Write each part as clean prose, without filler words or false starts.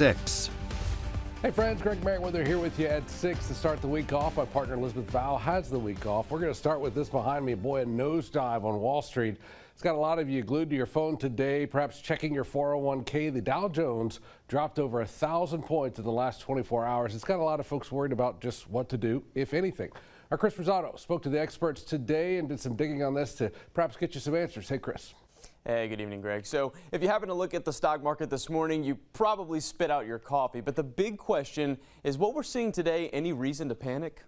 6. Hey friends, Greg Merriweather here with you at 6 to start the week off. My partner Elizabeth Val has the week off. We're going to start with this behind me. Boy, a nosedive on Wall Street. It's got a lot of you glued to your phone today, perhaps checking your 401k. The Dow Jones dropped over 1,000 points in the last 24 hours. It's got a lot of folks worried about just what to do, if anything. Our Chris Rosado spoke to the experts today and did some digging on this to perhaps get you some answers. Hey, Chris. Hey, good evening, Greg. So if you happen to look at the stock market this morning, you probably spit out your coffee. But the big question is what we're seeing today, any reason to panic?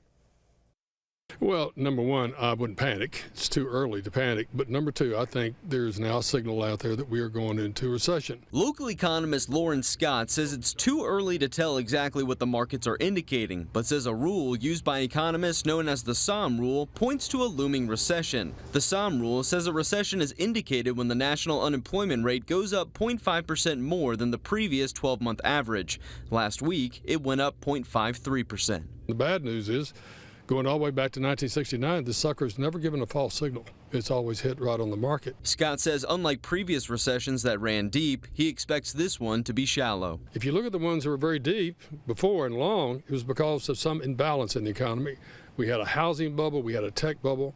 Well, number one, I wouldn't panic. It's too early to panic. But number two, I think there's now a signal out there that we are going into recession. Local economist Lauren Scott says it's too early to tell exactly what the markets are indicating, but says a rule used by economists known as the SOM rule points to a looming recession. The SOM rule says a recession is indicated when the national unemployment rate goes up 0.5% more than the previous 12-month average. Last week, it went up 0.53%. The bad news is, going all the way back to 1969, the sucker's never given a false signal. It's always hit right on the market. Scott says unlike previous recessions that ran deep, he expects this one to be shallow. If you look at the ones that were very deep before and long, it was because of some imbalance in the economy. We had a housing bubble, we had a tech bubble.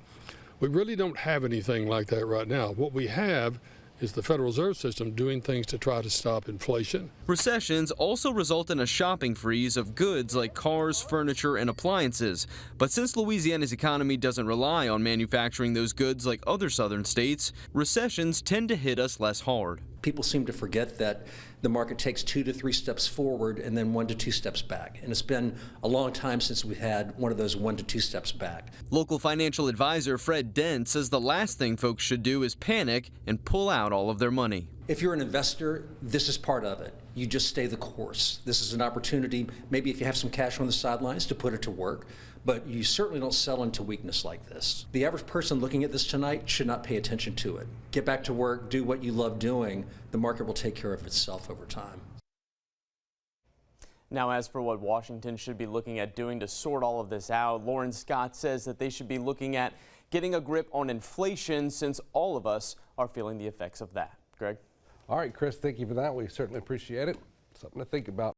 We really don't have anything like that right now. What we have is the Federal Reserve System doing things to try to stop inflation. Recessions also result in a shopping freeze of goods like cars, furniture, and appliances. But since Louisiana's economy doesn't rely on manufacturing those goods like other southern states, recessions tend to hit us less hard. People seem to forget that the market takes 2 to 3 steps forward and then 1 to 2 steps back. And it's been a long time since we've had one of those 1 to 2 steps back. Local financial advisor Fred Dent says the last thing folks should do is panic and pull out all of their money. If you're an investor, this is part of it. You just stay the course. This is an opportunity, maybe if you have some cash on the sidelines, to put it to work, but you certainly don't sell into weakness like this. The average person looking at this tonight should not pay attention to it. Get back to work, do what you love doing. The market will take care of itself over time. Now, as for what Washington should be looking at doing to sort all of this out, Lauren Scott says that they should be looking at getting a grip on inflation since all of us are feeling the effects of that. Greg? All right, Chris, thank you for that. We certainly appreciate it. Something to think about.